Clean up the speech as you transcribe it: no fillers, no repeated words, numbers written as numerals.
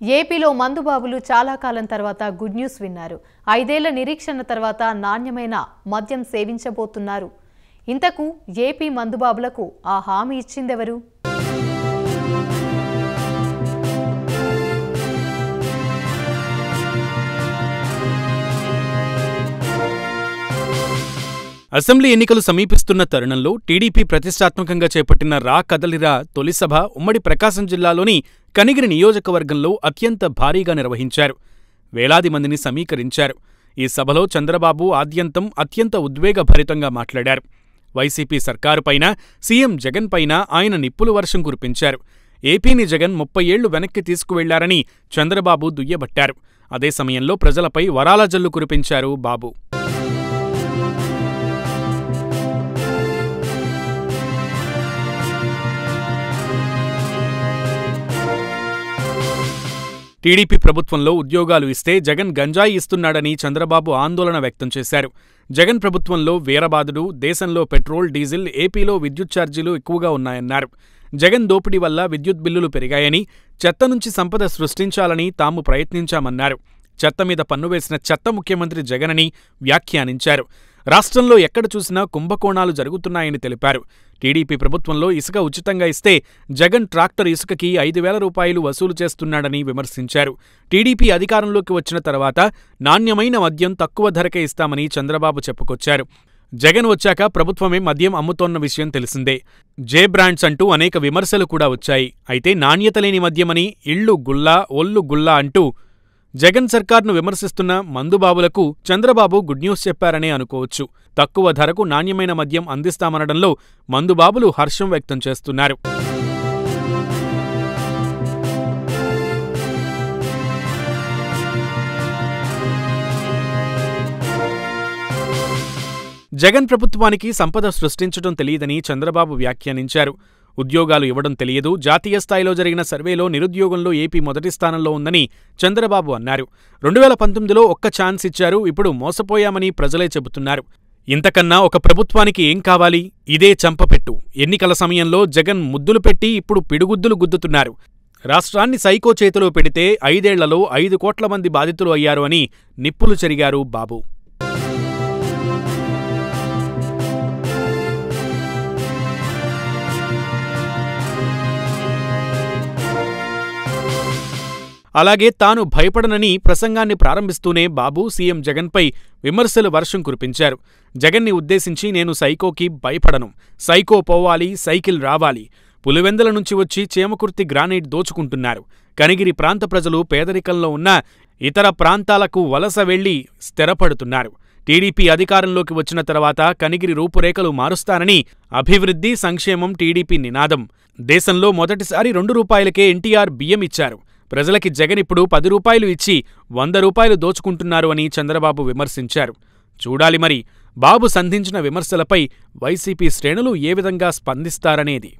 ఏపీలో మందుబాబులు చాలా కాలం తర్వాత గుడ్ న్యూస్ విన్నారు. 5 ఏళ్ల నిరీక్షణ తర్వాత నాణ్యమైన మద్యం సేవించబోతున్నారు. ఇంతకు ఏపీ మందుబాబులకు ఆ హామీ ఇచ్చిందెవరు? అసెంబ్లీ ఎన్నికలు సమీపిస్తున్న తరుణంలో టీడీపీ ప్రతిష్టాత్మకంగా చేపట్టిన రా కదలిరా తొలి సభ ఉమ్మడి ప్రకాశం జిల్లాలోని కనిగిరి నియోజకవర్గంలో అత్యంత భారీగా నిర్వహించారు. వేలాది మందిని సమీకరించారు. ఈ సభలో చంద్రబాబు ఆద్యంతం అత్యంత ఉద్వేగభరితంగా మాట్లాడారు. వైసీపీ సర్కారుపైన, సీఎం జగన్ పైన ఆయన నిప్పులు వర్షం కురిపించారు. ఏపీని జగన్ 30 ఏళ్లు వెనక్కి తీసుకువెళ్లారని చంద్రబాబు దుయ్యబట్టారు. అదే సమయంలో ప్రజలపై వరాల జల్లు కురిపించారు బాబు. టీడీపీ ప్రభుత్వంలో ఉద్యోగాలు ఇస్తే జగన్ గంజాయి ఇస్తున్నాడని చంద్రబాబు ఆందోళన వ్యక్తం చేశారు. జగన్ ప్రభుత్వంలో వీరబాదుడు, దేశంలో పెట్రోల్, డీజిల్, ఏపీలో విద్యుత్ ఛార్జీలు ఎక్కువగా ఉన్నాయన్నారు. జగన్ దోపిడీ వల్ల విద్యుత్ బిల్లులు పెరిగాయని, చెత్త నుంచి సంపద సృష్టించాలని తాము ప్రయత్నించామన్నారు. చెత్త మీద పన్ను వేసిన చెత్త ముఖ్యమంత్రి జగన్ అని వ్యాఖ్యానించారు. రాష్ట్రంలో ఎక్కడ చూసినా కుంభకోణాలు జరుగుతున్నాయని తెలిపారు. టీడీపీ ప్రభుత్వంలో ఇసుక ఉచితంగా ఇస్తే జగన్ ట్రాక్టర్ ఇసుకకి 5,000 రూపాయలు వసూలు చేస్తున్నాడని విమర్శించారు. టీడీపీ అధికారంలోకి వచ్చిన తర్వాత నాణ్యమైన మద్యం తక్కువ ధరకే ఇస్తామని చంద్రబాబు చెప్పుకొచ్చారు. జగన్ వచ్చాక ప్రభుత్వమే మద్యం అమ్ముతోన్న విషయం తెలిసిందే. జే బ్రాండ్స్ అంటూ అనేక విమర్శలు కూడా వచ్చాయి. అయితే నాణ్యత లేని మద్యమని, ఇళ్లు గుల్లా, ఒళ్ళు గుల్లా అంటూ జగన్ సర్కార్ను విమర్శిస్తున్న మందుబాబులకు చంద్రబాబు గుడ్ న్యూస్ చెప్పారనే అనుకోవచ్చు. తక్కువ ధరకు నాణ్యమైన మద్యం అందిస్తామనడంలో మందుబాబులు హర్షం వ్యక్తం చేస్తున్నారు. జగన్ ప్రభుత్వానికి సంపద సృష్టించడం తెలియదని చంద్రబాబు వ్యాఖ్యానించారు. ఉద్యోగాలు ఇవ్వడం తెలియదు, జాతీయ స్థాయిలో జరిగిన సర్వేలో నిరుద్యోగంలో ఏపీ మొదటి స్థానంలో ఉందని చంద్రబాబు అన్నారు. 2019లో ఒక్క ఛాన్స్ ఇచ్చారు, ఇప్పుడు మోసపోయామని ప్రజలే చెబుతున్నారు. ఇంతకన్నా ఒక ప్రభుత్వానికి ఏం కావాలి? ఇదే చంపపెట్టు. ఎన్నికల సమయంలో జగన్ ముద్దులు పెట్టి ఇప్పుడు పిడుగుద్దులు గుద్దుతున్నారు. రాష్ట్రాన్ని సైకో చేతిలో పెడితే 5 ఏళ్లలో 5 కోట్ల మంది బాధితులు అయ్యారు అని నిప్పులు చెరిగారు బాబు. అలాగే తాను భయపడనని ప్రసంగాన్ని ప్రారంభిస్తూనే బాబు సీఎం జగన్పై విమర్శలు వర్షం కురిపించారు. జగన్ని ఉద్దేశించి నేను సైకోకి భయపడను, సైకో పోవాలి, సైకిల్ రావాలి. పులివెందుల నుంచి వచ్చి చేమకుర్తి గ్రానైట్ దోచుకుంటున్నారు. కనిగిరి ప్రాంత ప్రజలు పేదరికంలో ఉన్న ఇతర ప్రాంతాలకు వలస వెళ్లి స్థిరపడుతున్నారు. టీడీపీ అధికారంలోకి వచ్చిన తర్వాత కనిగిరి రూపురేఖలు మారుస్తానని అభివృద్ధి, సంక్షేమం టీడీపీ నినాదం. దేశంలో మొదటిసారి 2 రూపాయలకే ఎన్టీఆర్ బియ్యం ఇచ్చారు. ప్రజలకి జగన్ ఇప్పుడు 10 రూపాయలు ఇచ్చి 100 రూపాయలు దోచుకుంటున్నారు అని చంద్రబాబు విమర్శించారు. చూడాలి మరి బాబు సంధించిన విమర్శలపై వైసీపీ శ్రేణులు ఏ విధంగా స్పందిస్తారనేది.